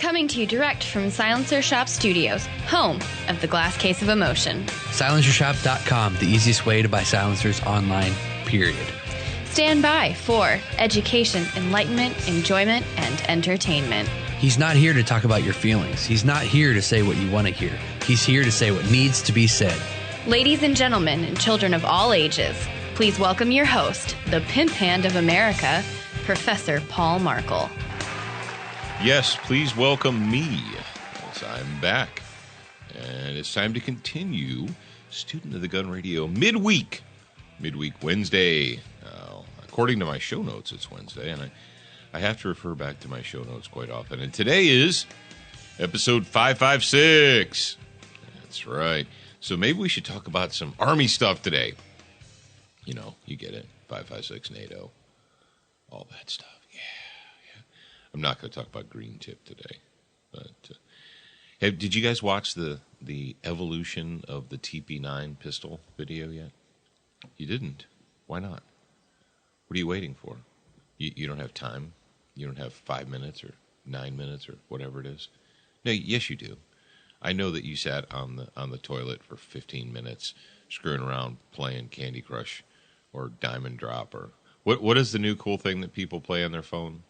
Coming to you direct from Silencer Shop Studios, home of the Glass Case of Emotion. SilencerShop.com, the easiest way to buy silencers online, period. Stand by for education, enlightenment, enjoyment, and entertainment. He's not here to talk about your feelings. He's not here to say what you want to hear. He's here to say what needs to be said. Ladies and gentlemen and children of all ages, please welcome your host, the pimp hand of America, Professor Paul Markle. Yes, please welcome me, as I'm back. And it's time to continue Student of the Gun Radio Midweek Wednesday. According to my show notes, it's Wednesday, and I have to refer back to my show notes quite often. And today is episode 556. That's right. So maybe we should talk about some Army stuff today. You know, you get it. 556 NATO. All that stuff. Yeah. I'm not going to talk about green tip today. But did you guys watch the evolution of the TP9 pistol video yet? You didn't. Why not? What are you waiting for? You don't have time? You don't have 5 minutes or 9 minutes or whatever it is? No, yes you do. I know that you sat on the toilet for 15 minutes screwing around playing Candy Crush or Diamond Drop or what is the new cool thing that people play on their phone?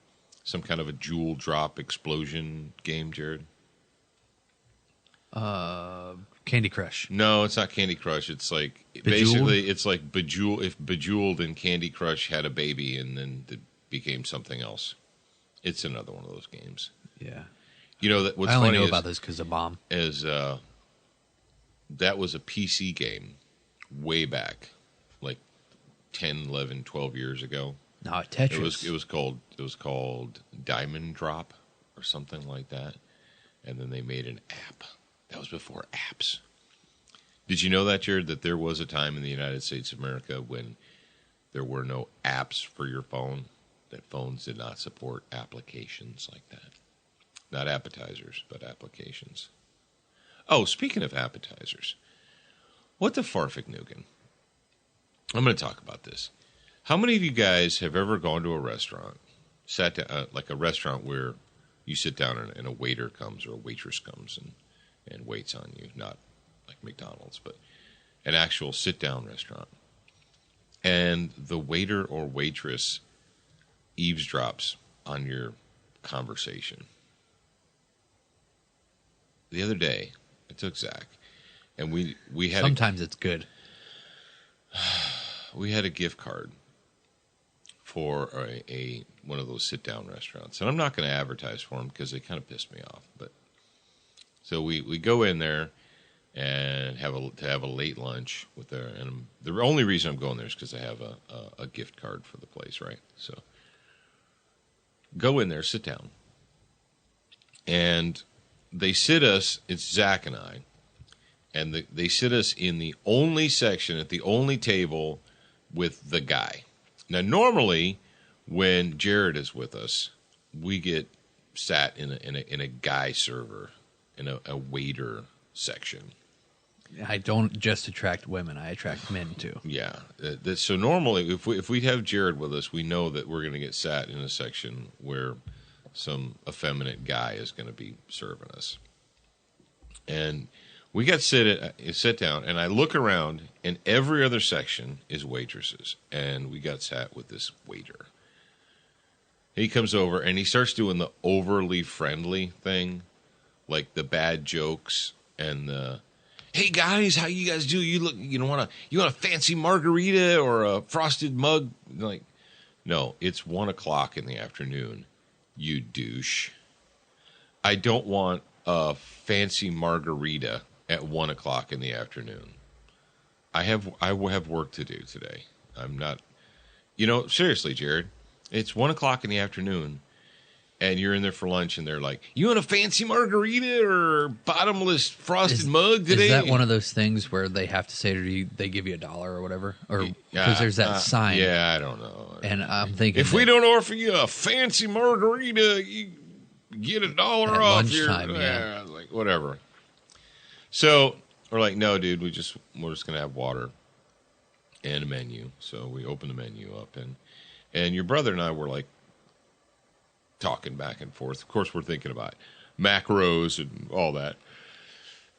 Some kind of a jewel drop explosion game, Jared? Candy Crush. No, it's not Candy Crush. It's like Bejeweled? basically it's like Bejeweled. If Bejeweled and Candy Crush had a baby and then it became something else, it's another one of those games. Yeah, you know that. What's I only funny know is, about this because of Bomb. Is that was a PC game way back, like 10, 11, 12 years ago. No, Tetris. It was called Diamond Drop or something like that, and then they made an app. That was before apps. Did you know that, Jared, that there was a time in the United States of America when there were no apps for your phone, that phones did not support applications like that? Not appetizers, but applications. Oh, speaking of appetizers, what the farfignugan? I'm going to talk about this. How many of you guys have ever gone to a restaurant, sat down, like a restaurant where you sit down and a waiter comes or a waitress comes and waits on you, not like McDonald's, but an actual sit-down restaurant, and the waiter or waitress eavesdrops on your conversation? The other day, I took Zach, and we had Sometimes it's good. We had a gift card for a one of those sit-down restaurants. And I'm not going to advertise for them because they kind of pissed me off. But so we go in there and have a late lunch with there. And the only reason I'm going there is because I have a gift card for the place, right? So go in there, sit down. And they sit us, it's Zach and I, and they sit us in the only section, at the only table with the guy. Now, normally, when Jared is with us, we get sat in a guy server, in a waiter section. I don't just attract women; I attract men too. Yeah. So normally, if we have Jared with us, we know that we're going to get sat in a section where some effeminate guy is going to be serving us. And we got sit down, and I look around, and every other section is waitresses. And we got sat with this waiter. He comes over, and he starts doing the overly friendly thing, like the bad jokes and the, hey guys, how you guys do? You want a fancy margarita or a frosted mug? Like, no, it's 1:00 in the afternoon. You douche. I don't want a fancy margarita at 1:00 in the afternoon. I have work to do today. I'm not, seriously, Jared, it's 1:00 in the afternoon and you're in there for lunch and they're like, you want a fancy margarita or bottomless frosted mug today? Is that one of those things where they have to say to you, they give you $1 or whatever? Or because there's that sign. Yeah, I don't know. And I'm thinking, if we don't offer you a fancy margarita, you get $1 off your like whatever. So we're like, no, dude, we're just gonna have water and a menu. So we open the menu up, and your brother and I were like talking back and forth. Of course, we're thinking about macros and all that.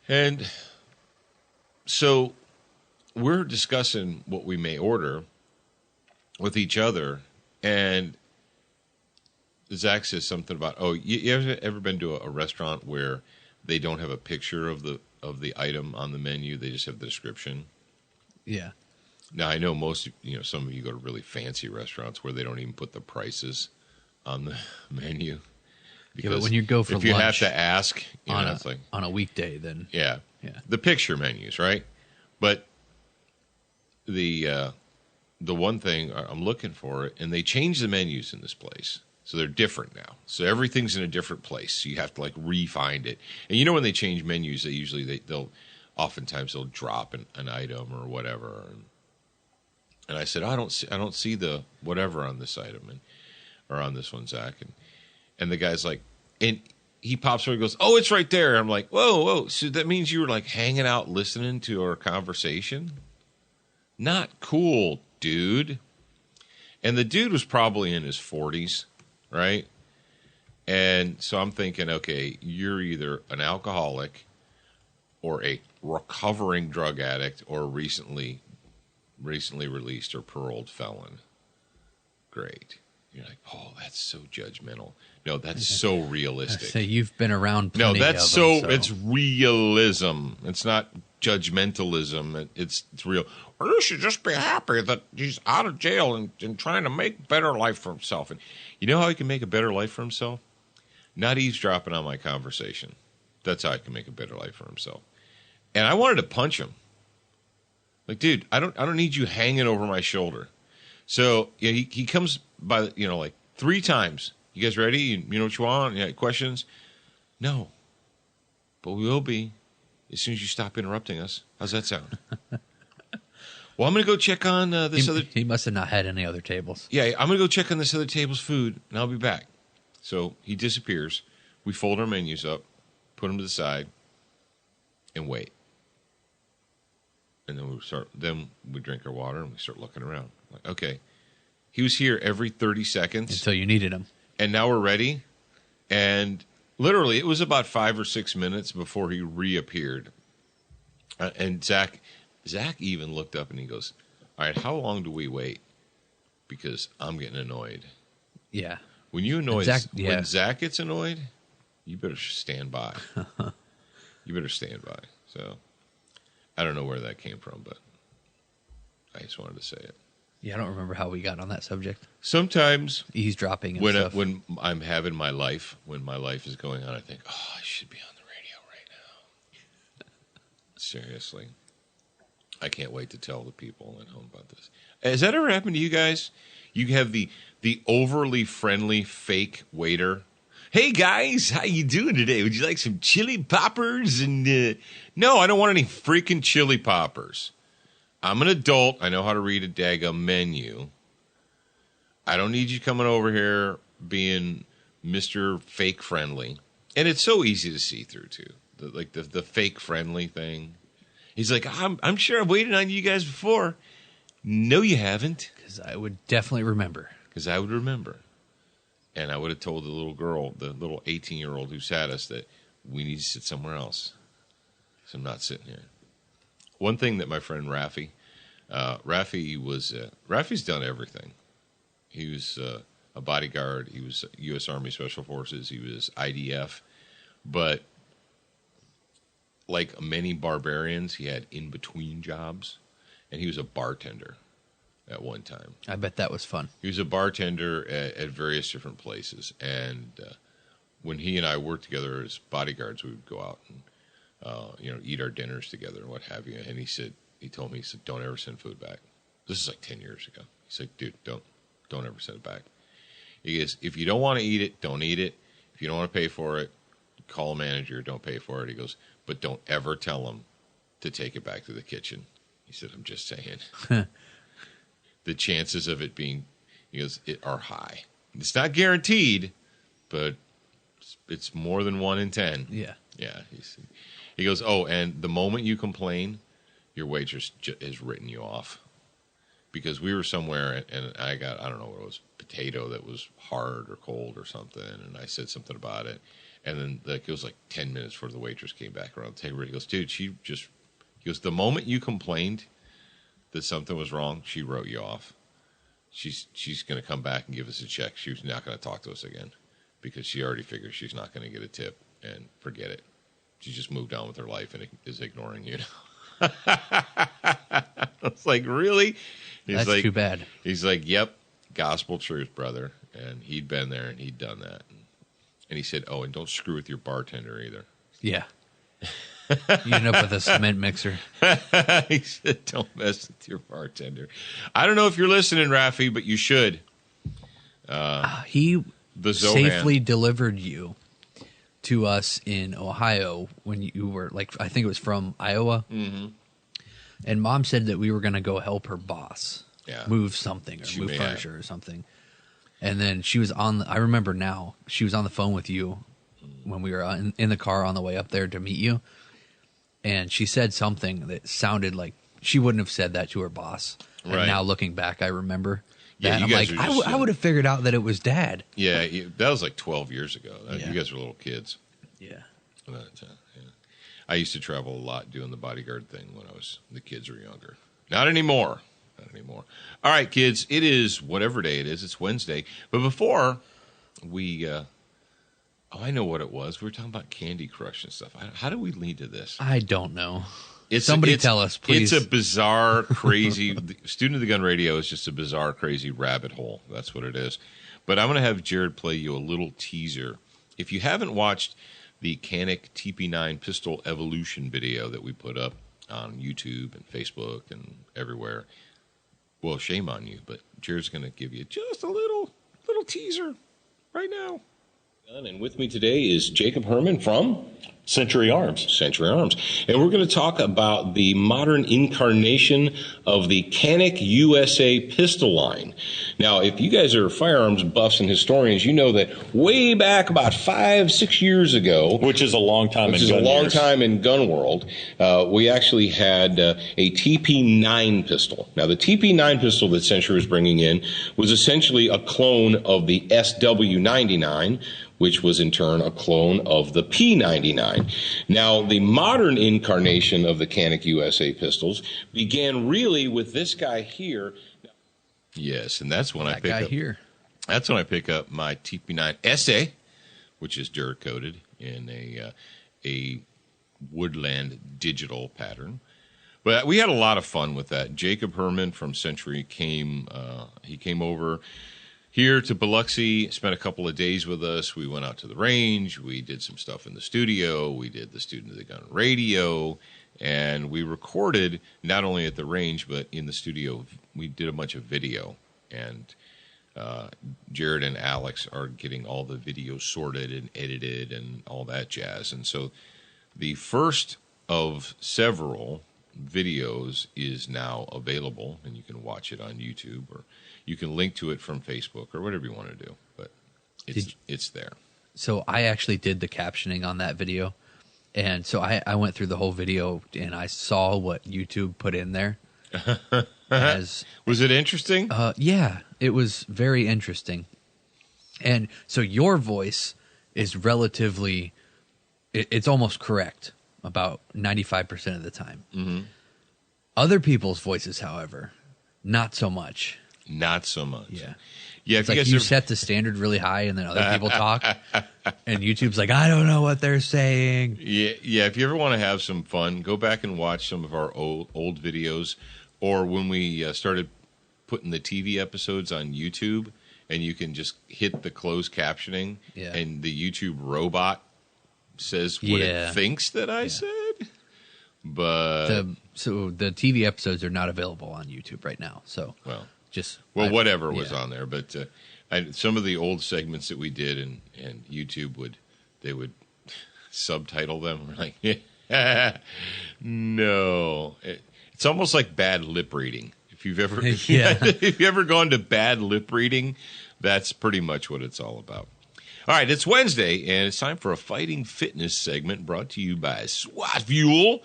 And so we're discussing what we may order with each other, and Zach says something about, you ever been to a restaurant where they don't have a picture of the item on the menu, they just have the description? Yeah. Now, I know some of you go to really fancy restaurants where they don't even put the prices on the menu. Yeah, but when you go for if you lunch have to ask on a weekday, then yeah, the picture menus, right? But the one thing I'm looking for, and they change the menus in this place, so they're different now. So everything's in a different place. So you have to re-find it. And when they change menus, they'll oftentimes drop an item or whatever. And I said, I don't see the whatever on this item or on this one, Zach. And the guy's like, and he pops over and goes, oh, it's right there. I'm like, whoa. So that means you were hanging out listening to our conversation? Not cool, dude. And the dude was probably in his 40s, right? And so I'm thinking, okay, you're either an alcoholic or a recovering drug addict or recently released or paroled felon. Great. You're like, oh, that's so judgmental. No, that's so realistic. So you've been around plenty that's of them, it's realism. It's not judgmentalism. It's real. Well, you should just be happy that he's out of jail and trying to make a better life for himself. And you know how he can make a better life for himself? Not eavesdropping on my conversation. That's how he can make a better life for himself. And I wanted to punch him. Like, dude, I don't need you hanging over my shoulder. So he comes by, 3 times. You guys ready? You know what you want? You got questions? No. But we will be as soon as you stop interrupting us. How's that sound? Well, I'm going to go check on this other... He must have not had any other tables. Yeah, I'm going to go check on this other table's food, and I'll be back. So he disappears. We fold our menus up, put them to the side, and wait. And then we drink our water, and we start looking around. Like, okay, he was here every 30 seconds. Until you needed him. And now we're ready. And literally, it was about 5 or 6 minutes before he reappeared. And Zach even looked up and he goes, all right, how long do we wait? Because I'm getting annoyed. Yeah. When when Zach gets annoyed, you better stand by. You better stand by. So I don't know where that came from, but I just wanted to say it. Yeah, I don't remember how we got on that subject. Sometimes eavesdropping and stuff. When I'm having my life, when my life is going on, I think, oh, I should be on the radio right now. Seriously. I can't wait to tell the people at home about this. Has that ever happened to you guys? You have the overly friendly fake waiter. Hey guys, how you doing today? Would you like some chili poppers? And no, I don't want any freaking chili poppers. I'm an adult. I know how to read a daggum menu. I don't need you coming over here being Mr. Fake Friendly. And it's so easy to see through too. The fake friendly thing. He's like, I'm sure I've waited on you guys before. No, you haven't. Because I would definitely remember. Because I would remember. And I would have told the little girl, the little 18-year-old who sat us, that we need to sit somewhere else. So I'm not sitting here. One thing that my friend Rafi Rafi's done everything. He was a bodyguard. He was U.S. Army Special Forces. He was IDF. But like many barbarians, he had in-between jobs. And he was a bartender at one time. I bet that was fun. He was a bartender at various different places. And when he and I worked together as bodyguards, we would go out and eat our dinners together and what have you. And he told me, don't ever send food back. This is like 10 years ago. He's like, dude, don't ever send it back. He goes, if you don't want to eat it, don't eat it. If you don't want to pay for it, call a manager, don't pay for it. He goes, but don't ever tell them to take it back to the kitchen. He said, I'm just saying. The chances of it being, he goes, are high. It's not guaranteed, but it's more than 1 in 10. Yeah. Yeah. He goes, oh, and the moment you complain, your waitress has written you off. Because we were somewhere, and I got, I don't know what it was, potato that was hard or cold or something, and I said something about it. And then it was like 10 minutes before the waitress came back around the table. He goes, dude, he goes, the moment you complained that something was wrong, she wrote you off. She's going to come back and give us a check. She's not going to talk to us again because she already figures she's not going to get a tip, and forget it. She just moved on with her life and is ignoring you. I was like, really? That's too bad. He's like, yep, gospel truth, brother. And he'd been there and he'd done that. And he said, oh, and don't screw with your bartender either. Yeah. You end up with a cement mixer. He said, don't mess with your bartender. I don't know if you're listening, Rafi, but you should. He safely delivered you to us in Ohio when you were, like, I think it was from Iowa. Mm-hmm. And Mom said that we were going to go help her boss move something or move furniture or something. And then she was I remember now, she was on the phone with you when we were in the car on the way up there to meet you. And she said something that sounded like she wouldn't have said that to her boss. Right. And now looking back, I remember that. I'm like, I would have figured out that it was Dad. Yeah, that was like 12 years ago. You guys were little kids. Yeah. But, I used to travel a lot doing the bodyguard thing when the kids were younger. Not anymore. Not anymore. All right, kids, it is whatever day it is. It's Wednesday. But before we, I know what it was. We were talking about Candy Crush and stuff. How do we lead to this? I don't know. Somebody tell us, please. It's a bizarre, crazy, Student of the Gun Radio is just a bizarre, crazy rabbit hole. That's what it is. But I'm going to have Jared play you a little teaser. If you haven't watched the Canik TP9 pistol evolution video that we put up on YouTube and Facebook and everywhere, well, shame on you, but Jared's going to give you just a little teaser right now. And with me today is Jacob Herman from Century Arms. Century Arms. And we're going to talk about the modern incarnation of the Canik USA pistol line. Now, if you guys are firearms buffs and historians, you know that way back about 5-6 years ago, which is a long time in gun world, we actually had a TP9 pistol. Now, the TP9 pistol that Century was bringing in was essentially a clone of the SW99, which was in turn a clone of the P99. Now, the modern incarnation of the Canik USA pistols began really with this guy here. Yes, and that's when I pick up my TP9 SA, which is Durr coated in a woodland digital pattern. But we had a lot of fun with that. Jacob Herman from Century came over here to Biloxi, spent a couple of days with us. We went out to the range. We did some stuff in the studio. We did the Student of the Gun Radio. And we recorded not only at the range, but in the studio. We did a bunch of video. And Jared and Alex are getting all the video sorted and edited and all that jazz. And so the first of several videos is now available, and you can watch it on YouTube, or you can link to it from Facebook or whatever you want to do, but it's there. So I actually did the captioning on that video, and so I went through the whole video and I saw what YouTube put in there. Was it interesting? Yeah, it was very interesting. And so your voice is relatively, it's almost correct about 95% of the time. Mm-hmm. Other people's voices, however, not so much. Not so much. Yeah. Yeah. It's like you set the standard really high and then other people talk and YouTube's like, I don't know what they're saying. Yeah. If you ever want to have some fun, go back and watch some of our old videos, or when we started putting the TV episodes on YouTube, and you can just hit the closed captioning and the YouTube robot says what it thinks that I said. But so the TV episodes are not available on YouTube right now. So whatever was on there. But some of the old segments that we did, and YouTube would subtitle them. We're like, no, it's almost like bad lip reading. If you've ever if you've ever gone to bad lip reading, that's pretty much what it's all about. All right, it's Wednesday, and it's time for a fighting fitness segment brought to you by SWAT Fuel.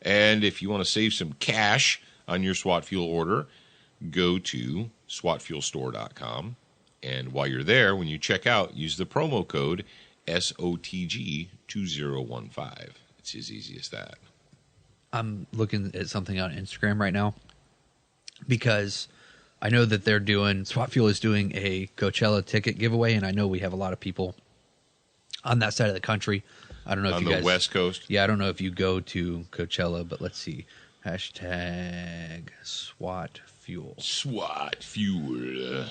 And if you want to save some cash on your SWAT Fuel order, go to SWATfuelstore.com. And while you're there, when you check out, use the promo code SOTG 2015. It's as easy as that. I'm looking at something on Instagram right now because I know that SWAT Fuel is doing a Coachella ticket giveaway, and I know we have a lot of people on that side of the country. I don't know if on you the guys, West Coast. Yeah, I don't know if you go to Coachella, but let's see. Hashtag SWAT Fuel. SWAT Fuel.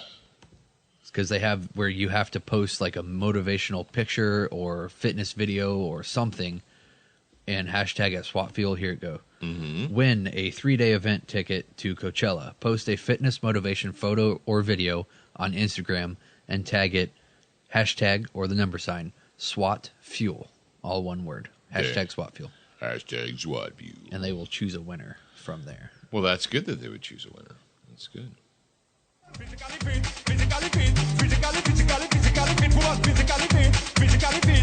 Because they have where you have to post like a motivational picture or fitness video or something, and hashtag at SWAT Fuel. Here it go. Mm-hmm. Win a 3-day event ticket to Coachella. Post a fitness motivation photo or video on Instagram and tag it hashtag or the number sign SWAT Fuel. All one word. Hashtag SWAT Fuel. Hashtag SWAT Fuel. And they will choose a winner from there. Well, that's good that they would choose a winner. That's good. Physically fit, physically fit, physically fit, woman, physically fit, physically fit,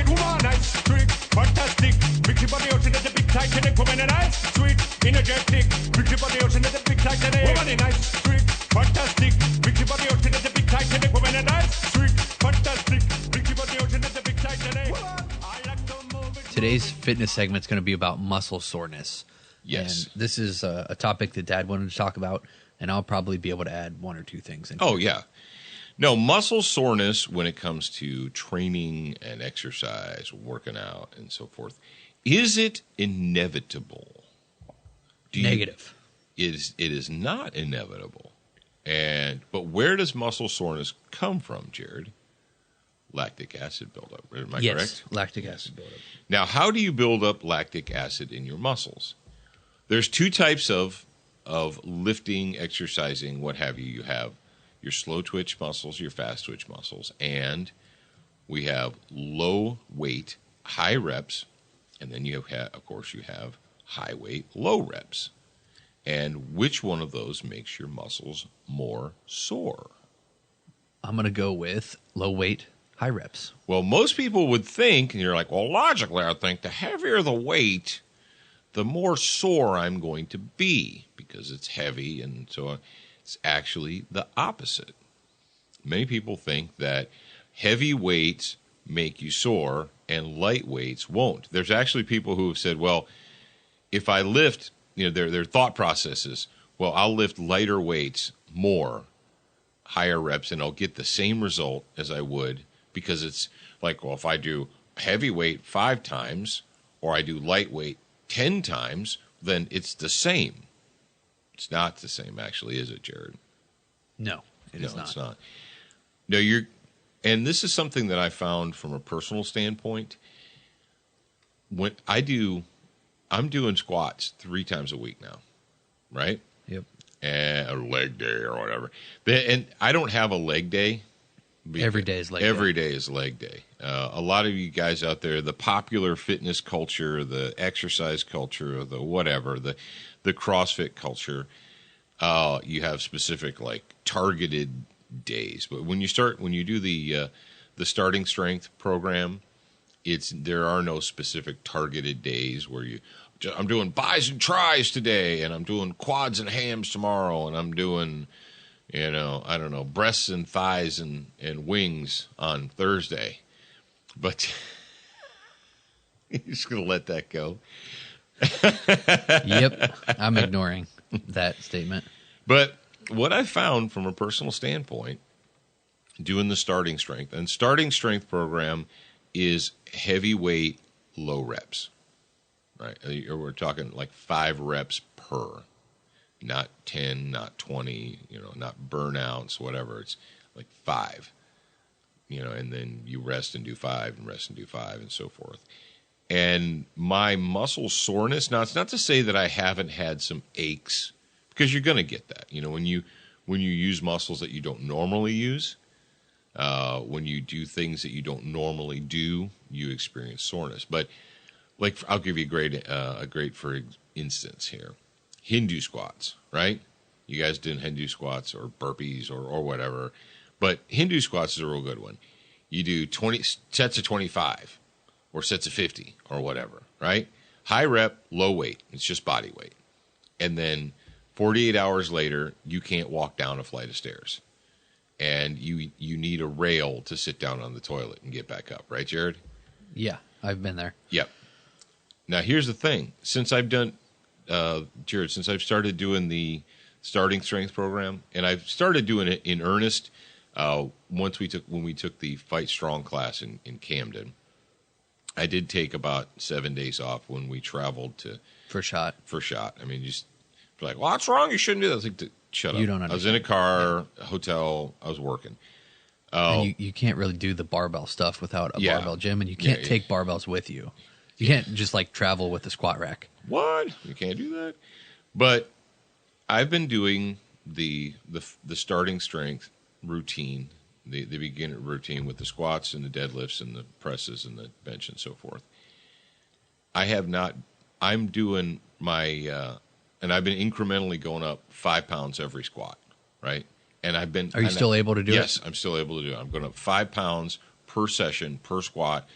woman, nice, trick, fantastic, big body out in the big tight and the woman, nice, sweet, energetic, big body out in the big tight and the woman, nice, trick, fantastic, big body out in the big tight and the woman, nice, sweet, fantastic, big body out in the big tight and the woman. I like to move it. Today's fitness segment is going to be about muscle soreness. Yes. And this is a topic that Dad wanted to talk about, and I'll probably be able to add one or two things. Oh, yeah. No, muscle soreness when it comes to training and exercise, working out, and so forth, is it inevitable? Negative. It is not inevitable. But where does muscle soreness come from, Jared? Lactic acid buildup. Am I correct? Lactic acid buildup. Now, how do you build up lactic acid in your muscles? There's two types of lifting, exercising, what have you. You have your slow twitch muscles, your fast twitch muscles, and we have low weight, high reps, and then you have high weight, low reps. And which one of those makes your muscles more sore? I'm going to go with low weight, high reps. Well, most people would think, and you're like, well, logically, I think the heavier the weight, the more sore I'm going to be because it's heavy, and so on. It's actually the opposite. Many people think that heavy weights make you sore and light weights won't. There's actually people who have said, well, if I lift, their thought processes, well, I'll lift lighter weights more, higher reps, and I'll get the same result as I would because it's like, well, if I do heavy weight 5 times or I do lightweight 10 times, then it's the same. It's not the same, actually, is it, Jared? No, it is not. It's not. No, and this is something that I found from a personal standpoint. When I'm doing squats 3 times a week now, right? Yep. And a leg day or whatever. And I don't have a leg day. Every day is leg day. Every day is leg day. A lot of you guys out there, the popular fitness culture, the exercise culture, the whatever, the CrossFit culture, you have specific like targeted days. But when you do the starting strength program, there are no specific targeted days where I'm doing bis and tris today, and I'm doing quads and hams tomorrow, and I'm doing I don't know, breasts and thighs and wings on Thursday. But you're just going to let that go. Yep. I'm ignoring that statement. But what I found from a personal standpoint, doing the starting strength program is heavyweight, low reps, right? We're talking like 5 reps per. Not 10, not 20, not burnouts, whatever. It's like 5, and then you rest and do 5 and rest and do 5 and so forth. And my muscle soreness, now it's not to say that I haven't had some aches, because you're going to get that. When you use muscles that you don't normally use, when you do things that you don't normally do, you experience soreness. But like, I'll give you a great for instance here. Hindu squats, right? You guys did Hindu squats or burpees or whatever. But Hindu squats is a real good one. You do 20 sets of 25 or sets of 50 or whatever, right? High rep, low weight. It's just body weight. And then 48 hours later, you can't walk down a flight of stairs. and you need a rail to sit down on the toilet and get back up, right, Jared? Yeah, I've been there. Yep. Now, here's the thing. Since I've done, Jared, since I've started doing the starting strength program, and I've started doing it in earnest when we took the Fight Strong class in Camden. I did take about 7 days off when we traveled to For shot. I mean, just like, well, what's wrong? You shouldn't do that. I was like, shut up. You don't I was in a car, a hotel. I was working. And you can't really do the barbell stuff without a barbell gym, and you can't take barbells with you. You can't just like travel with a squat rack. What? You can't do that? But I've been doing the starting strength routine, the beginner routine with the squats and the deadlifts and the presses and the bench and so forth. I'm doing my, and I've been incrementally going up 5 pounds every squat, right? And I've been. Are you still able to do it? Yes, I'm still able to do it. I'm going up 5 pounds per session, per squat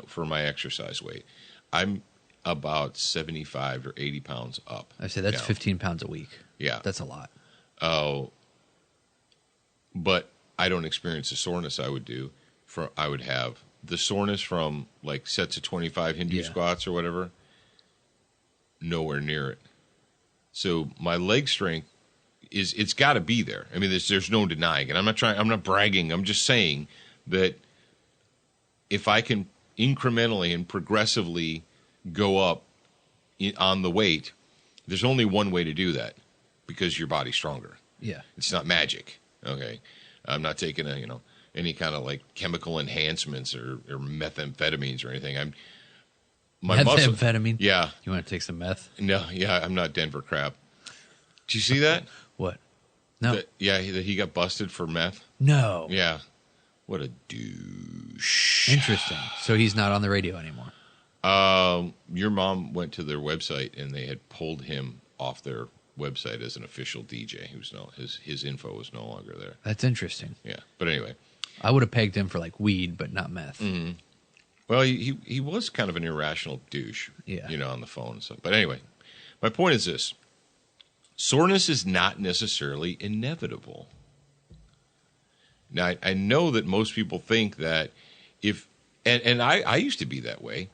for my exercise weight. I'm about 75 or 80 pounds up. I say that's now. 15 pounds a week. Yeah. That's a lot. Oh, but I don't experience the soreness I would have. The soreness from like sets of 25 Hindu squats or whatever, nowhere near it. So my leg strength it's got to be there. I mean, there's no denying it. I'm not bragging. I'm just saying that if I can incrementally and progressively go up on the weight, there's only one way to do that, because your body's stronger. Yeah. It's not magic. Okay. I'm not taking any kind of like chemical enhancements or methamphetamines or anything. Methamphetamine? Yeah. You want to take some meth? No, yeah, I'm not Denver crap. Did you see that? What? No. That he got busted for meth? No. Yeah. What a douche. Interesting. So he's not on the radio anymore. Your mom went to their website and they had pulled him off their website as an official DJ. His info was no longer there. That's interesting. Yeah. But anyway. I would have pegged him for like weed, but not meth. Mm-hmm. Well, he was kind of an irrational douche, on the phone and stuff. But anyway, my point is this. Soreness is not necessarily inevitable. Now, I know that most people think that and I used to be that way.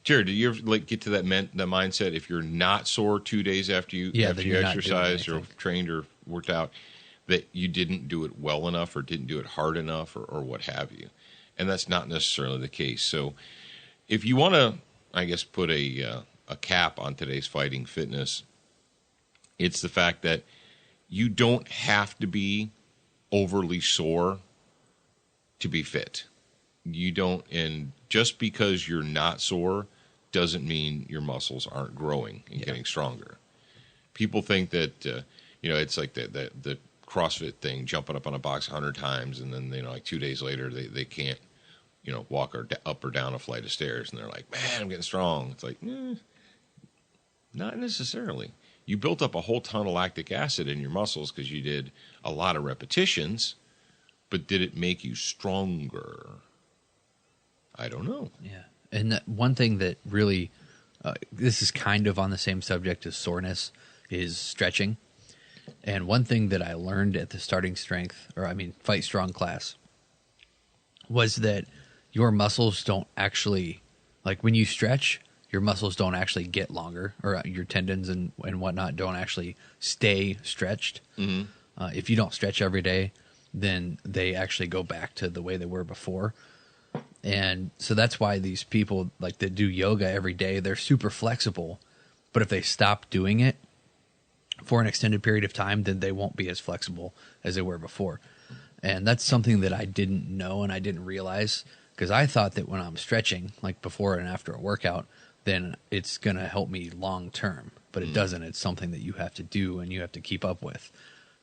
Jared, did you ever get to that mindset if you're not sore 2 days after you exercised or trained or worked out, that you didn't do it well enough or didn't do it hard enough or what have you? And that's not necessarily the case. So if you want to, I guess, put a cap on today's fighting fitness, it's the fact that you don't have to be overly sore to be fit. You don't, and just because you're not sore doesn't mean your muscles aren't growing and getting stronger. People think that, it's like the CrossFit thing, jumping up on a box 100 times, and then, like 2 days later, they can't, walk up or down a flight of stairs, and they're like, man, I'm getting strong. It's like, not necessarily. You built up a whole ton of lactic acid in your muscles because you did a lot of repetitions, but did it make you stronger? I don't know. Yeah. And one thing that really, this is kind of on the same subject as soreness, is stretching. And one thing that I learned at the Fight Strong class was that your muscles don't actually, like when you stretch, your muscles don't actually get longer, or your tendons and whatnot don't actually stay stretched. Mm-hmm. If you don't stretch every day, then they actually go back to the way they were before. And so that's why these people like that do yoga every day, they're super flexible. But if they stop doing it for an extended period of time, then they won't be as flexible as they were before. And that's something that I didn't know and I didn't realize, because I thought that when I'm stretching, like before and after a workout, then it's going to help me long term. But it doesn't. It's something that you have to do and you have to keep up with.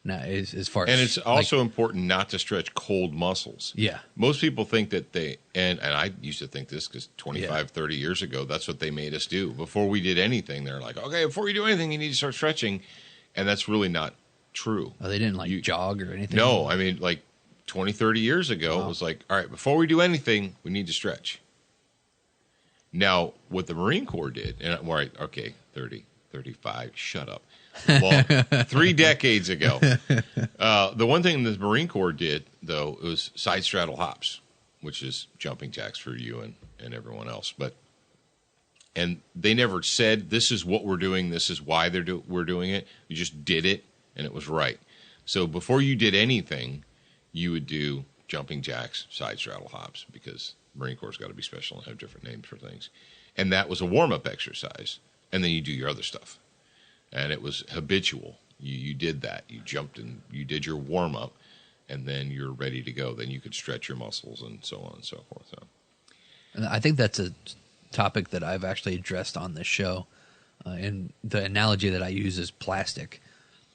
Now, as far as, and it's also important not to stretch cold muscles. Yeah. Most people think that and I used to think this because 25, 30 years ago, that's what they made us do. Before we did anything, they're like, okay, before you do anything, you need to start stretching. And that's really not true. Oh, they didn't jog or anything? No, I mean, like 20, 30 years ago, it was like, all right, before we do anything, we need to stretch. Now, what the Marine Corps did, 30, 35. Shut up. Long, 3 decades ago. The one thing the Marine Corps did, though, was side straddle hops, which is jumping jacks for you and everyone else. And they never said, this is what we're doing, this is why we're doing it. You just did it, and it was right. So before you did anything, you would do jumping jacks, side straddle hops, because Marine Corps has got to be special and have different names for things. And that was a warm-up exercise. And then you do your other stuff. And it was habitual. You did that. You jumped and you did your warm-up, and then you're ready to go. Then you could stretch your muscles and so on and so forth. So. And I think that's a topic that I've actually addressed on this show. And the analogy that I use is plastic.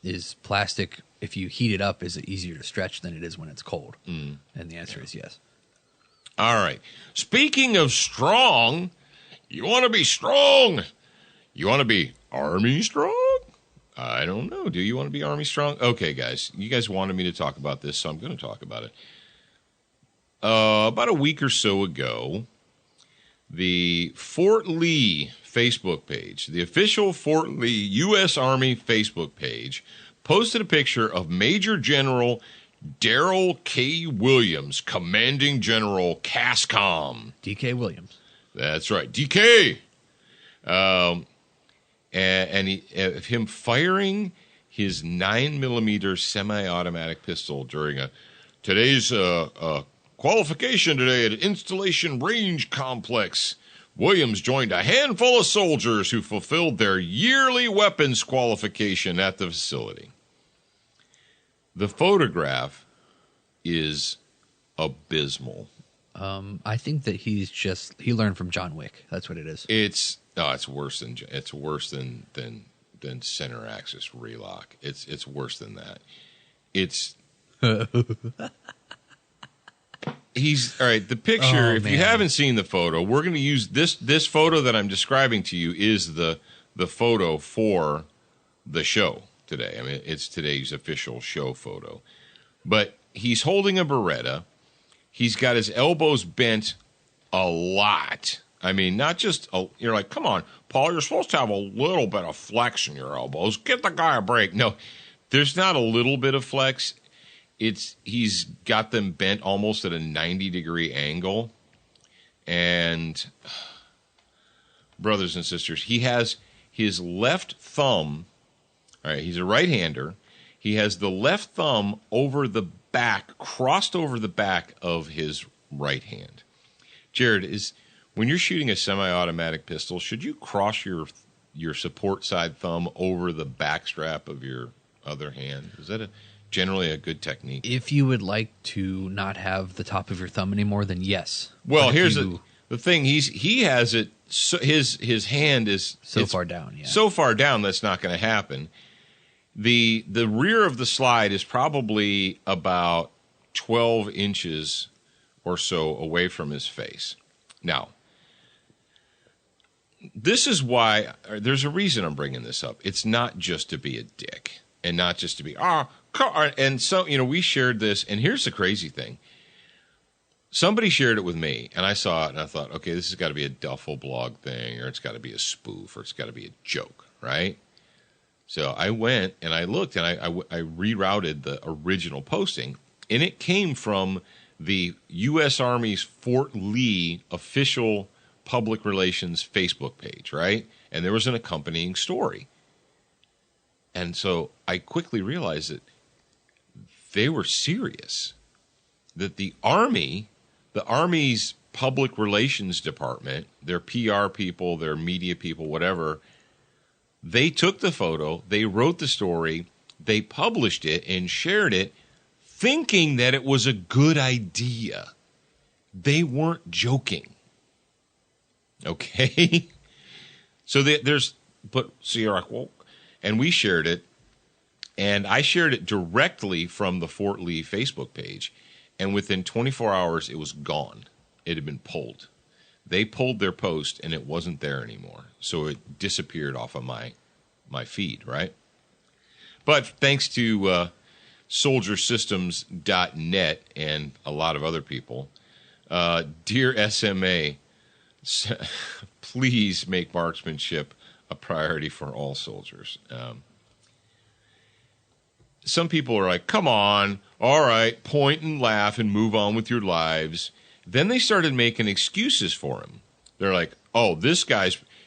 Is plastic, if you heat it up, is it easier to stretch than it is when it's cold? And the answer is yes. All right. Speaking of strong, you want to be strong. You want to be Army strong? I don't know. Do you want to be Army strong? Okay, guys. You guys wanted me to talk about this, so I'm going to talk about it. About a week or so ago, the Fort Lee Facebook page, the official Fort Lee U.S. Army Facebook page, posted a picture of Major General Darrell K. Williams, Commanding General CASCOM. DK Williams. That's right, DK. And him firing his 9mm semi-automatic pistol during today's qualification today at Installation Range Complex. Williams joined a handful of soldiers who fulfilled their yearly weapons qualification at the facility. The photograph is abysmal. I think that he learned from John Wick. That's what it is. It's worse than center axis relock. It's worse than that. He's all right. The picture, if you haven't seen the photo, we're going to use this photo that I'm describing to you is the photo for the show today. I mean, it's today's official show photo. But he's holding a Beretta. He's got his elbows bent a lot. I mean, not just you're like, come on, Paul, you're supposed to have a little bit of flex in your elbows. Give the guy a break. No, there's not a little bit of flex. He's got them bent almost at a 90-degree angle. And brothers and sisters, he has his left thumb. All right, he's a right-hander. He has the left thumb over the back, crossed over the back of his right hand. Jared, when you're shooting a semi-automatic pistol, should you cross your support side thumb over the back strap of your other hand? Is that generally a good technique? If you would like to not have the top of your thumb anymore, then yes. Well, here's the thing. He has it. So his hand is far down. Yeah. So far down that's not going to happen. The rear of the slide is probably about 12 inches or so away from his face. Now, this is why there's a reason I'm bringing this up. It's not just to be a dick and not just to be and so we shared this, and here's the crazy thing. Somebody shared it with me, and I saw it, and I thought, okay, this has got to be a duffel blog thing, or it's got to be a spoof, or it's got to be a joke, right? So I went and I looked, and I rerouted the original posting, and it came from the U.S. Army's Fort Lee official public relations Facebook page, right? And there was an accompanying story. And so I quickly realized that they were serious, that the Army's public relations department, their PR people, their media people, whatever, they took the photo, they wrote the story, they published it and shared it, thinking that it was a good idea. They weren't joking. Okay? So you're like, well, and we shared it, and I shared it directly from the Fort Lee Facebook page, and within 24 hours, it was gone. It had been pulled. They pulled their post, and it wasn't there anymore. So it disappeared off of my feed, right? But thanks to soldiersystems.net and a lot of other people, dear SMA, please make marksmanship a priority for all soldiers. Some people are like, come on, all right, point and laugh and move on with your lives. Then they started making excuses for him. They're like, oh,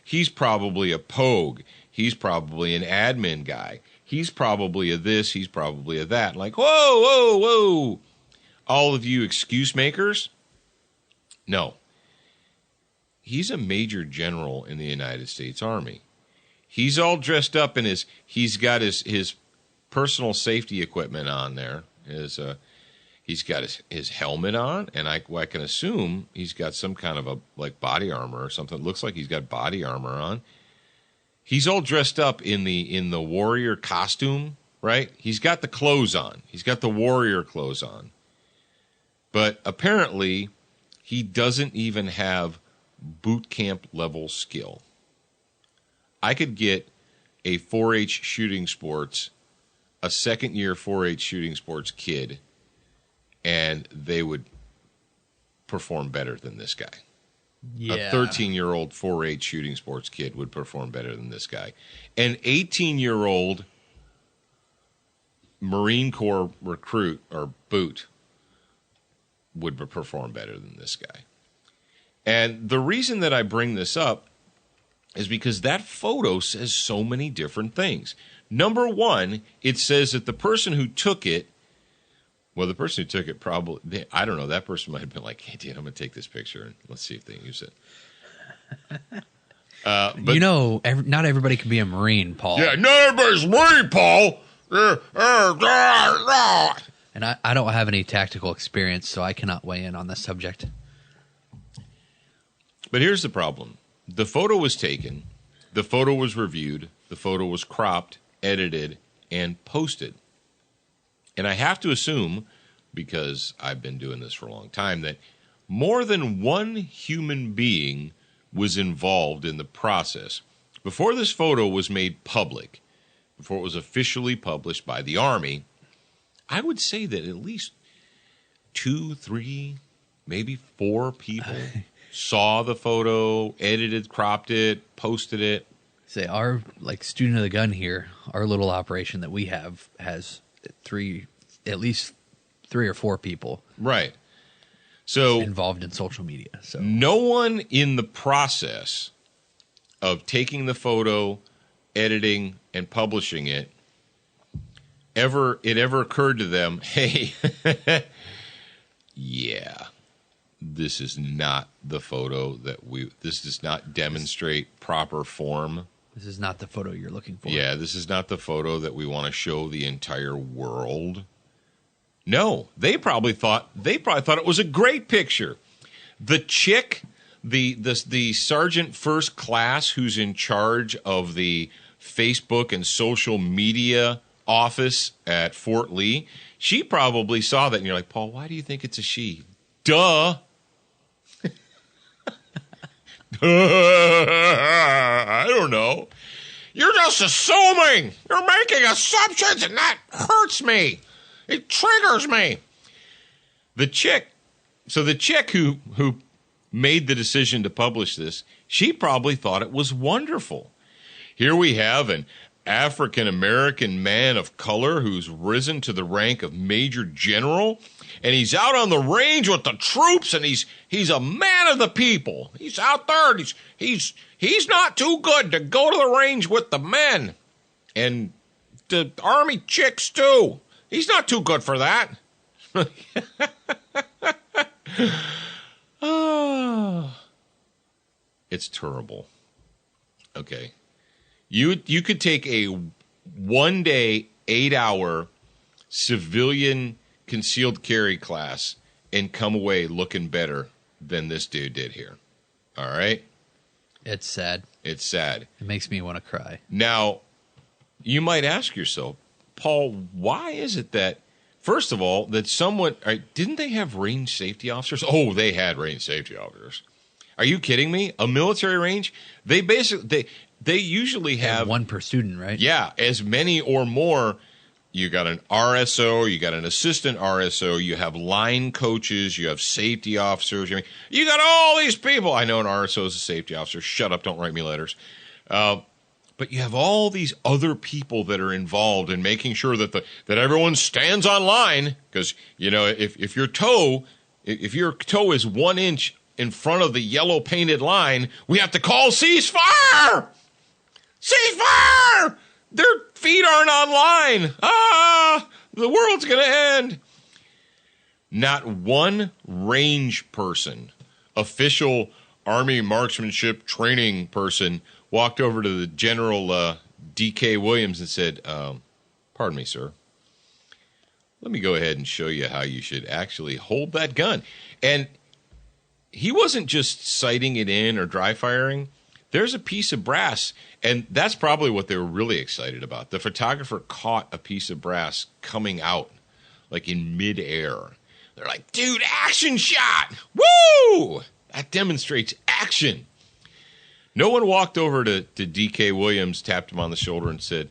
he's probably a pogue. He's probably an admin guy. He's probably a this. He's probably a that. Like, whoa, whoa, whoa. All of you excuse makers? No. He's a major general in the United States Army. He's all dressed up in he's got his personal safety equipment on there. He's got his helmet on, and I can assume he's got some kind of a body armor or something. It looks like he's got body armor on. He's all dressed up in the warrior costume, right? He's got the clothes on. He's got the warrior clothes on. But apparently, he doesn't even have boot camp level skill. I could get a 4-H shooting sports, a second-year 4-H shooting sports kid, and they would perform better than this guy. Yeah. A 13-year-old 4-H shooting sports kid would perform better than this guy. An 18-year-old Marine Corps recruit or boot would perform better than this guy. And the reason that I bring this up is because that photo says so many different things. Number one, it says that the person who took it, probably, I don't know, that person might have been like, hey, dude, I'm going to take this picture and let's see if they use it. But, not everybody can be a Marine, Paul. Yeah, not everybody's Marine, Paul. And I don't have any tactical experience, so I cannot weigh in on this subject. But here's the problem. The photo was taken, the photo was reviewed, the photo was cropped, edited, and posted. And I have to assume, because I've been doing this for a long time, that more than one human being was involved in the process. Before this photo was made public, before it was officially published by the Army, I would say that at least 2, 3, maybe 4 people saw the photo, edited, cropped it, posted it. Say our student of the gun here, our little operation that we have has at least 3 or 4 people, right? So involved in social media. So no one in the process of taking the photo, editing, and publishing it ever occurred to them, hey, yeah. This is not the photo this does not demonstrate proper form. This is not the photo you're looking for. Yeah, this is not the photo that we want to show the entire world. No, they probably thought it was a great picture. The chick, the sergeant first class who's in charge of the Facebook and social media office at Fort Lee, she probably saw that and you're like, Paul, why do you think it's a she? Duh. I don't know. You're just assuming. You're making assumptions, and that hurts me. It triggers me. The chick who made the decision to publish this, she probably thought it was wonderful. Here we have an African-American man of color who's risen to the rank of Major General, and he's out on the range with the troops, and he's a man of the people. He's out there, and he's not too good to go to the range with the men. And the Army chicks, too. He's not too good for that. Oh, it's terrible. Okay. You could take a 1-day, 8-hour civilian concealed carry class and come away looking better than this dude did here. All right? It's sad. It's sad. It makes me want to cry. Now, you might ask yourself, Paul, why is it that, first of all, that someone, didn't they have range safety officers? Oh, they had range safety officers. Are you kidding me? A military range? They usually have one per student, right? Yeah, as many or more. You got an RSO, you got an assistant RSO, you have line coaches, you have safety officers. You got all these people. I know an RSO is a safety officer. Shut up, don't write me letters. But you have all these other people that are involved in making sure that that everyone stands on line, because if your toe is 1 inch in front of the yellow painted line, we have to call ceasefire. Ceasefire! Their feet aren't on line. The world's gonna end. Not one range person, official Army marksmanship training person, walked over to the General D.K. Williams and said, pardon me, sir. Let me go ahead and show you how you should actually hold that gun. And he wasn't just sighting it in or dry firing. There's a piece of brass, and that's probably what they were really excited about. The photographer caught a piece of brass coming out, like in midair. They're like, dude, action shot! Woo! That demonstrates action. No one walked over to D.K. Williams, tapped him on the shoulder, and said,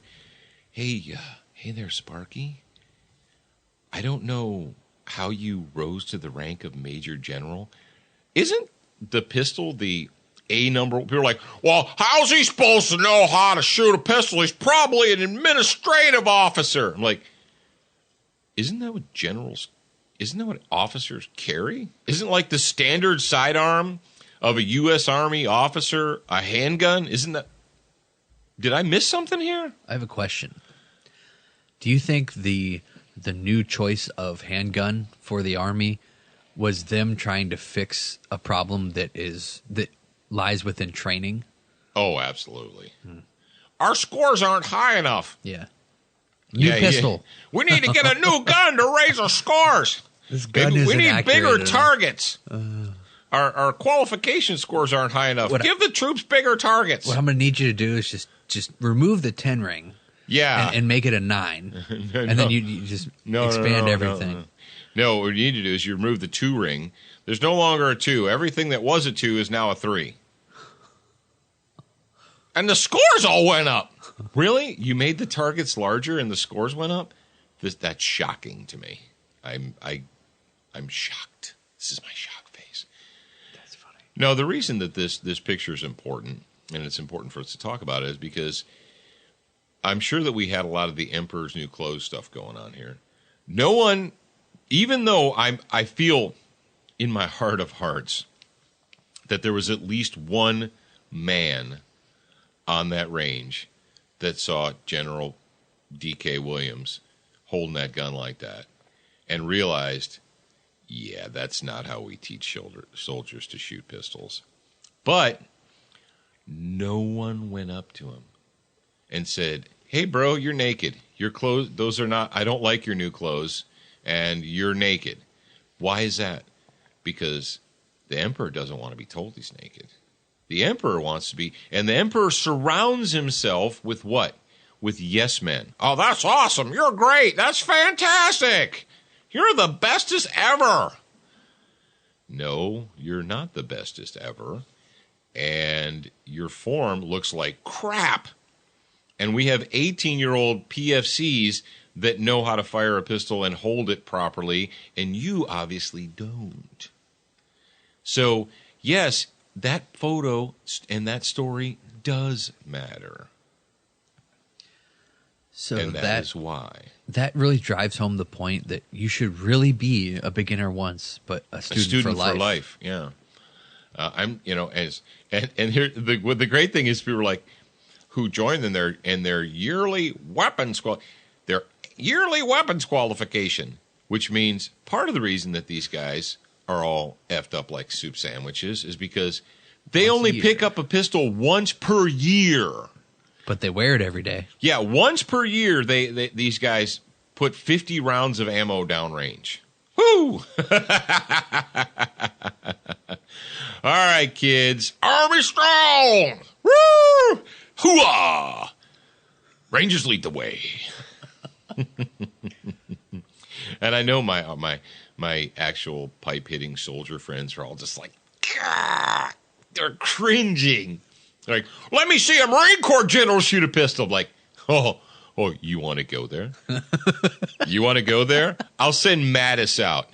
hey there, Sparky. I don't know how you rose to the rank of Major General. Isn't the pistol the A number? People are like, well, how's he supposed to know how to shoot a pistol? He's probably an administrative officer. I'm like, isn't that what officers carry? Isn't like the standard sidearm of a U.S. Army officer a handgun? Isn't that? Did I miss something here? I have a question. Do you think the new choice of handgun for the Army was them trying to fix a problem that lies within training? Oh, absolutely. Our scores aren't high enough. Yeah. New pistol. Yeah. We need to get a new gun to raise our scores. This gun we isn't need accurate bigger enough. targets. Our qualification scores aren't high enough. Give the troops bigger targets. What I'm going to need you to do is just remove the 10 ring. Yeah. And make it a 9. And then you just expand everything. No, what you need to do is you remove the 2 ring. There's no longer a 2. Everything that was a 2 is now a 3. And the scores all went up. Really? You made the targets larger and the scores went up? That's shocking to me. I'm shocked. This is my shock face. That's funny. No, the reason that this picture is important, and it's important for us to talk about it, is because I'm sure that we had a lot of the Emperor's New Clothes stuff going on here. No one, even though I feel in my heart of hearts that there was at least one man on that range that saw General D.K. Williams holding that gun like that and realized, yeah, that's not how we teach soldiers to shoot pistols. But no one went up to him and said, hey, bro, you're naked. Your clothes, those are not, I don't like your new clothes, and you're naked. Why is that? Because the Emperor doesn't want to be told he's naked. The Emperor wants to be, and the Emperor surrounds himself with what? With yes men. Oh, that's awesome. You're great. That's fantastic. You're the bestest ever. No, you're not the bestest ever. And your form looks like crap. And we have 18-year-old PFCs that know how to fire a pistol and hold it properly, and you obviously don't. So, yes, that photo and that story does matter. So and that is why. That really drives home the point that you should really be a beginner once, but a student for life. Yeah. I'm, and here the great thing is people are like, who joined in their yearly weapons qualification, which means part of the reason that these guys are all effed up like soup sandwiches is because they only pick up a pistol once per year. But they wear it every day. Yeah, once per year these guys put 50 rounds of ammo downrange. Woo! All right, kids. Army strong! Woo! Hooah! Rangers lead the way. And I know my actual pipe-hitting soldier friends are all just like, Gah! They're cringing. They're like, let me see a Marine Corps general shoot a pistol. I'm like, oh, you want to go there? You want to go there? I'll send Mattis out.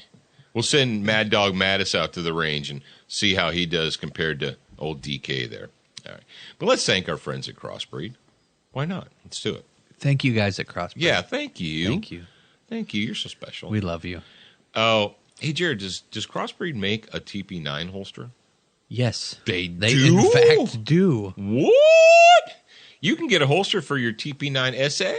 We'll send Mad Dog Mattis out to the range and see how he does compared to old DK there. All right. But let's thank our friends at Crossbreed. Why not? Let's do it. Thank you guys at Crossbreed. Yeah, thank you. Thank you. Thank you. You're so special. We love you. Oh, hey, Jared, does Crossbreed make a TP9 holster? Yes. They in fact do. What? You can get a holster for your TP9 SA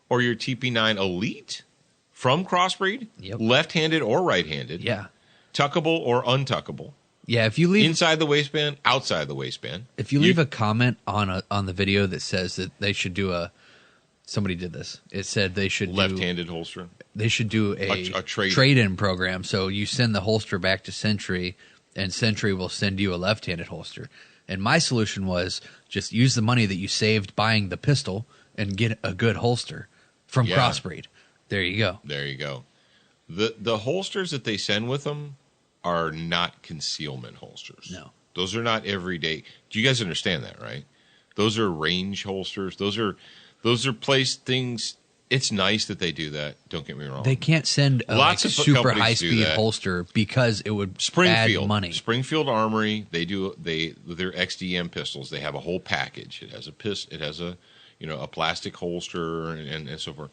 or your TP9 Elite from Crossbreed, left-handed or right-handed. Yeah. Tuckable or untuckable. Yeah, if you leave inside the waistband, outside the waistband. If you leave a comment on the video that says that they should do somebody did this. It said they should left-handed holster. They should do a trade-in program. So you send the holster back to Sentry, and Sentry will send you a left-handed holster. And my solution was just use the money that you saved buying the pistol and get a good holster from Crossbreed. There you go. There you go. The holsters that they send with them are not concealment holsters. No. Those are not everyday. Do you guys understand that, right? Those are range holsters. Those are place things. It's nice that they do that. Don't get me wrong. They can't send a super high-speed holster because it would add money. Springfield Armory, they with their XDM pistols, they have a whole package. It has a plastic holster and so forth.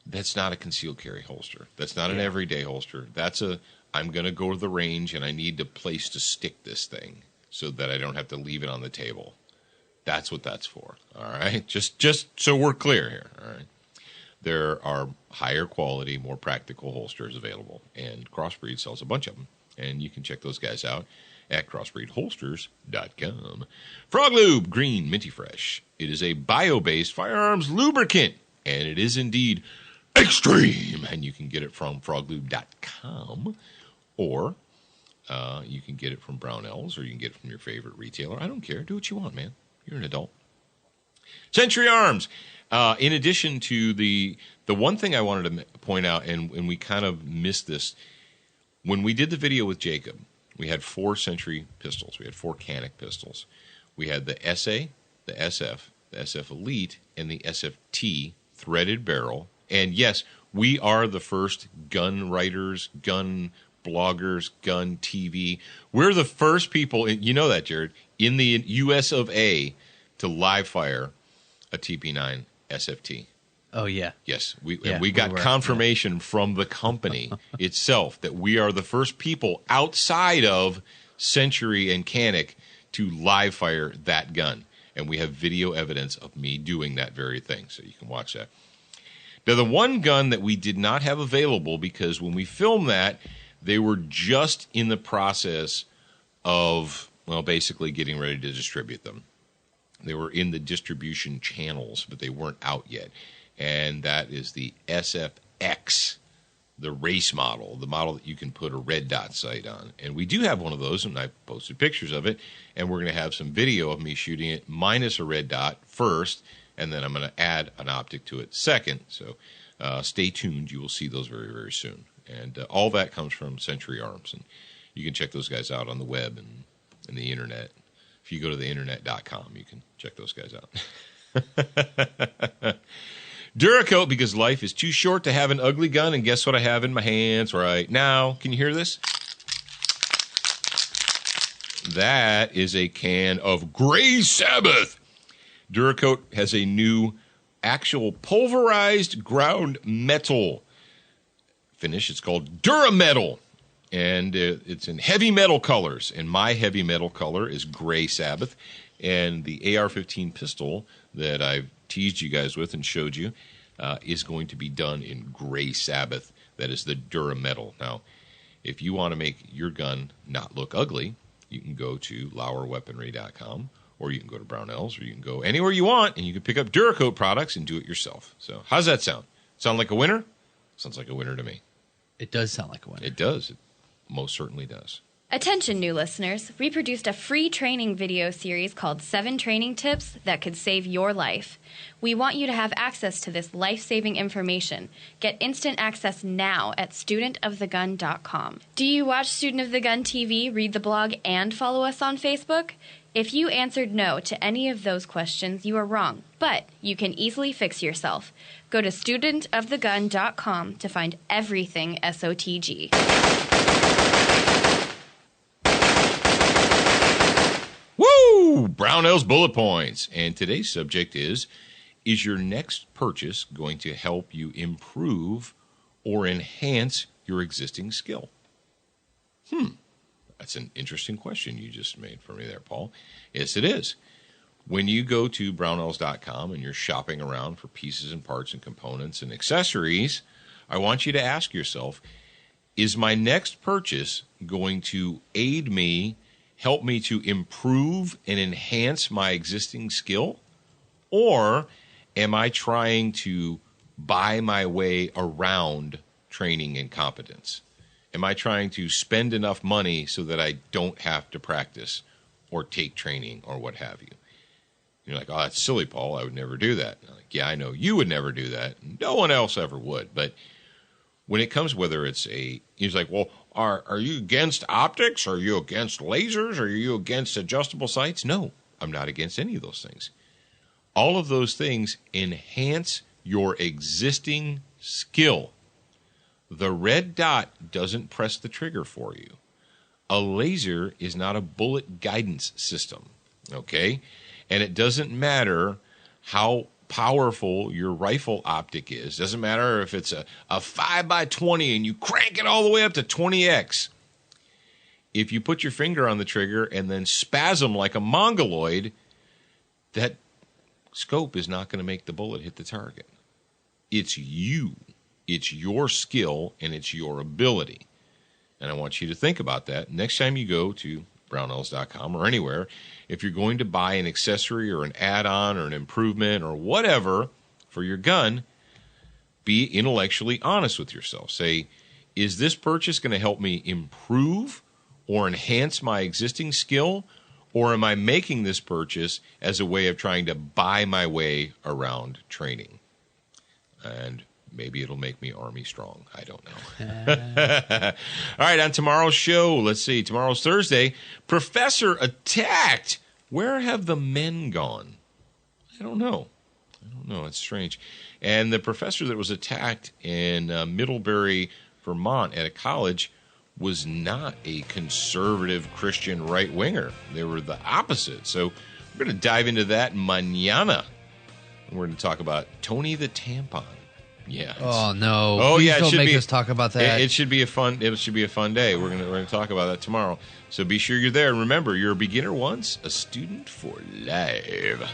That's not a concealed carry holster. That's not an everyday holster. That's I'm going to go to the range and I need a place to stick this thing so that I don't have to leave it on the table. That's what that's for. All right? Just so we're clear here. All right? There are higher quality, more practical holsters available, and Crossbreed sells a bunch of them, and you can check those guys out at crossbreedholsters.com. Frog Lube, green, minty fresh. It is a bio-based firearms lubricant, and it is indeed extreme, and you can get it from froglube.com, or you can get it from Brownells, or you can get it from your favorite retailer. I don't care. Do what you want, man. You're an adult. Century Arms. In addition to the one thing I wanted to point out, and we kind of missed this, when we did the video with Jacob, we had 4 Century pistols. We had 4 Canic pistols. We had the SA, the SF, the SF Elite, and the SFT threaded barrel. And yes, we are the first gun writers, gun bloggers, gun TV. We're the first people, you know that, Jared, in the US of A to live fire a TP9 SFT. Oh, yeah. Yes. We got confirmation from the company itself that we are the first people outside of Century and Canic to live fire that gun. And we have video evidence of me doing that very thing. So you can watch that. Now, the one gun that we did not have available, because when we filmed that, they were just in the process of, basically getting ready to distribute them. They were in the distribution channels, but they weren't out yet. And that is the SFX, the race model, the model that you can put a red dot sight on. And we do have one of those, and I posted pictures of it. And we're going to have some video of me shooting it minus a red dot first, and then I'm going to add an optic to it second. So stay tuned. You will see those very, very soon. And all that comes from Century Arms. And you can check those guys out on the web and the internet. If you go to the internet.com, you can check those guys out. Duracoat, because life is too short to have an ugly gun, and guess what I have in my hands right now? Can you hear this? That is a can of Gray Sabbath. Duracoat has a new actual pulverized ground metal finish. It's called Durametal. And it's in heavy metal colors. And my heavy metal color is Gray Sabbath. And the AR-15 pistol that I've teased you guys with and showed you is going to be done in Gray Sabbath. That is the Durametal. Now, if you want to make your gun not look ugly, you can go to LauerWeaponry.com, or you can go to Brownells, or you can go anywhere you want, and you can pick up Duracoat products and do it yourself. So how's that sound? Sound like a winner? Sounds like a winner to me. It does sound like a winner. It does. It most certainly does. Attention, new listeners. We produced a free training video series called 7 Training Tips That Could Save Your Life. We want you to have access to this life-saving information. Get instant access now at studentofthegun.com. Do you watch Student of the Gun TV, read the blog, and follow us on Facebook? If you answered no to any of those questions, you are wrong, but you can easily fix yourself. Go to studentofthegun.com to find everything SOTG. Woo! Brownells bullet points. And today's subject is Is your next purchase going to help you improve or enhance your existing skill? That's an interesting question you just made for me there, Paul. Yes, it is. When you go to Brownells.com and you're shopping around for pieces and parts and components and accessories, I want you to ask yourself, is my next purchase going to aid me, help me to improve and enhance my existing skill? Or am I trying to buy my way around training and competence? Am I trying to spend enough money so that I don't have to practice or take training or what have you? You're like, oh, that's silly, Paul. I would never do that. I'm like, yeah, I know you would never do that. No one else ever would. But when it comes, whether it's he's like, well, are you against optics? Are you against lasers? Are you against adjustable sights? No, I'm not against any of those things. All of those things enhance your existing skill. The red dot doesn't press the trigger for you. A laser is not a bullet guidance system, okay? And it doesn't matter how powerful your rifle optic is. Doesn't matter if it's a 5x20 and you crank it all the way up to 20x. If you put your finger on the trigger and then spasm like a mongoloid, that scope is not going to make the bullet hit the target. It's you. It's your skill and it's your ability. And I want you to think about that next time you go to Brownells.com or anywhere. If you're going to buy an accessory or an add-on or an improvement or whatever for your gun, be intellectually honest with yourself. Say, is this purchase going to help me improve or enhance my existing skill? Or am I making this purchase as a way of trying to buy my way around training? And maybe it'll make me Army strong. I don't know. All right, on tomorrow's show, let's see. Tomorrow's Thursday. Professor attacked. Where have the men gone? I don't know. It's strange. And the professor that was attacked in Middlebury, Vermont at a college was not a conservative Christian right-winger. They were the opposite. So we're going to dive into that mañana. We're going to talk about Tony the Tampon. Yeah. Oh no! Oh Please yeah! Don't make us talk about that. It should be a fun. It should be a fun day. We're gonna talk about that tomorrow. So be sure you're there. And remember, you're a beginner once, a student for life.